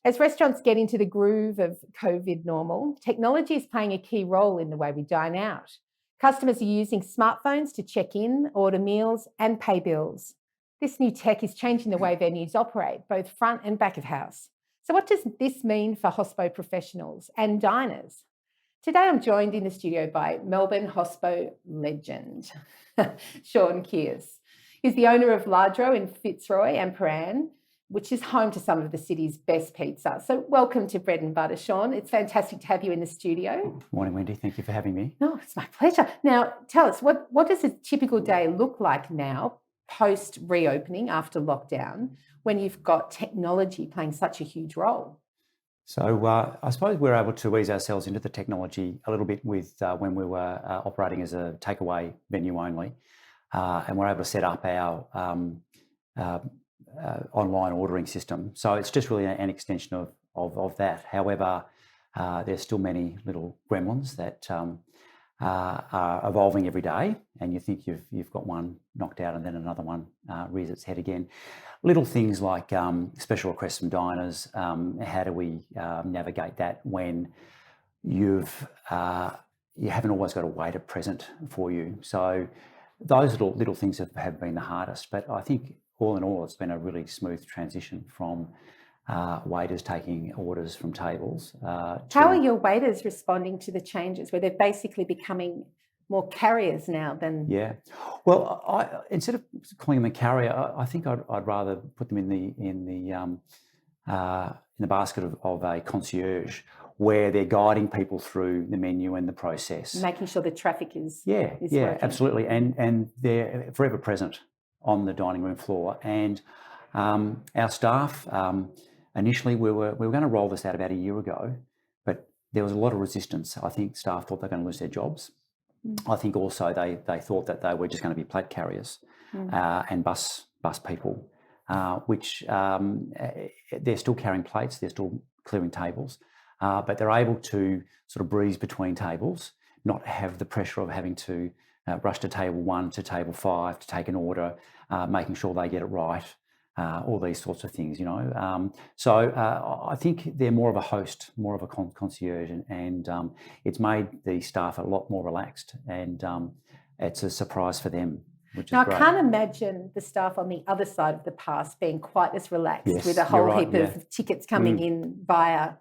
As restaurants get into the groove of COVID normal, technology is playing a key role in the way we dine out. Customers are using smartphones to check in, order meals, and pay bills. This new tech is changing the way venues operate, both front and back of house. So, what does this mean for hospo professionals and diners? Today, I'm joined in the studio by Melbourne hospo legend, Sean Kierce. He's the owner of Ladro in Fitzroy and Prahran, which is home to some of the city's best pizza. So welcome to Bread and Butter, Sean. It's fantastic to have you in the studio. Morning, Wendy. Thank you for having me. No, it's my pleasure. Now, tell us, what does a typical day look like now, post reopening after lockdown, when you've got technology playing such a huge role? So I suppose we're able to ease ourselves into the technology a little bit with when we were operating as a takeaway venue only, and we're able to set up our online ordering system. So it's just really an extension of that. However, there's still many little gremlins that are evolving every day, and you think you've got one knocked out and then another one rears its head again. Little things like special requests from diners. How do we navigate that when you haven't always got a waiter present for you? So those little things have been the hardest. But I think all in all, it's been a really smooth transition from waiters taking orders from tables. How are your waiters responding to the changes, where they're basically becoming more carriers now than? Yeah, well, instead of calling them a carrier, I think I'd rather put them in the basket of a concierge, where they're guiding people through the menu and the process, making sure the traffic is working. Absolutely, and they're forever present on the dining room floor. And our staff, initially we were going to roll this out about a year ago, but there was a lot of resistance. I think staff thought they're going to lose their jobs. I think also they thought that they were just going to be plate carriers and bus people, which they're still carrying plates, they're still clearing tables, but they're able to sort of breeze between tables, not have the pressure of having to rush to table 1 to table 5 to take an order, making sure they get it right, all these sorts of things, So I think they're more of a host, more of a concierge, and it's made the staff a lot more relaxed, and it's a surprise for them, which is great. I can't imagine the staff on the other side of the pass being quite as relaxed, yes, with a whole right, heap of tickets coming in via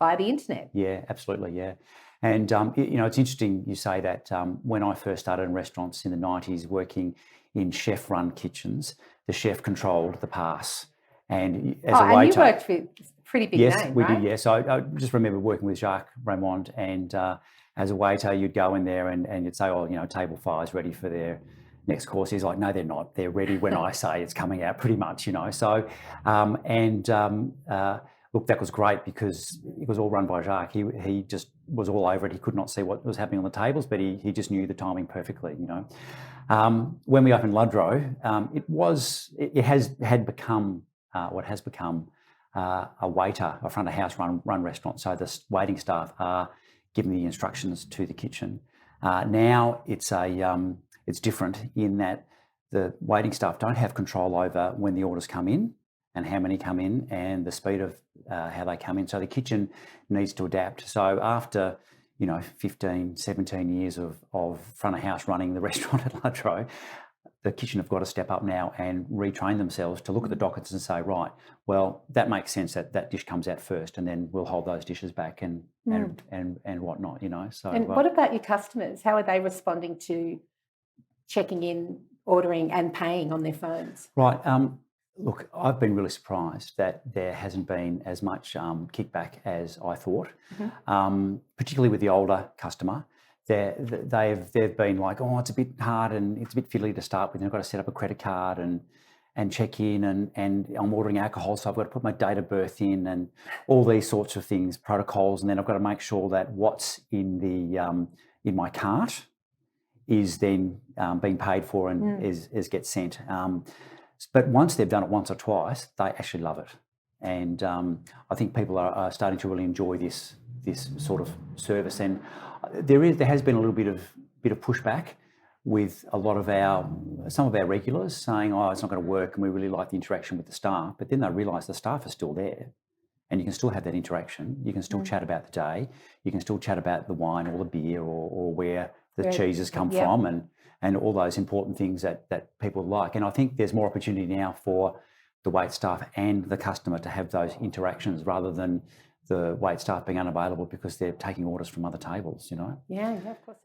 the internet. Yeah, absolutely, yeah. And, it's interesting you say that. When I first started in restaurants in the 90s working in chef-run kitchens, the chef controlled the pass. And as a waiter... and you worked with pretty big yes, name, we right? did, yes. I just remember working with Jacques Raymond, and as a waiter, you'd go in there and you'd say, table 5 is ready for their next course. He's like, no, they're not. They're ready when I say it's coming out, pretty much, So, look, that was great because it was all run by Jacques. He just was all over it. He could not see what was happening on the tables, but he just knew the timing perfectly, When we opened Ladro, it had become what has become a waiter, a front of house run restaurant. So the waiting staff are giving the instructions to the kitchen. Now it's different in that the waiting staff don't have control over when the orders come in and how many come in and the speed of how they come in. So the kitchen needs to adapt. So after 15, 17 years of front of house running the restaurant at Ladro, the kitchen have got to step up now and retrain themselves to look at the dockets and say, right, well, that makes sense that dish comes out first, and then we'll hold those dishes back and whatnot, So. And what about your customers? How are they responding to checking in, ordering, and paying on their phones? Right. Look, I've been really surprised that there hasn't been as much kickback as I thought, particularly with the older customer. They've been like, oh, it's a bit hard and it's a bit fiddly to start with. I've got to set up a credit card and check in, and I'm ordering alcohol, so I've got to put my date of birth in and all these sorts of things, protocols, and then I've got to make sure that what's in my cart is then being paid for and is gets sent. But once they've done it once or twice, they actually love it, and I think people are starting to really enjoy this sort of service. And there has been a little bit of pushback with some of our regulars saying, oh, it's not going to work, and we really like the interaction with the staff. But then they realise the staff are still there, and you can still have that interaction. You can still chat about the day. You can still chat about the wine or the beer or where the cheeses come from and all those important things that people like. And I think there's more opportunity now for the wait staff and the customer to have those interactions rather than the wait staff being unavailable because they're taking orders from other tables, you know? Yeah, of course.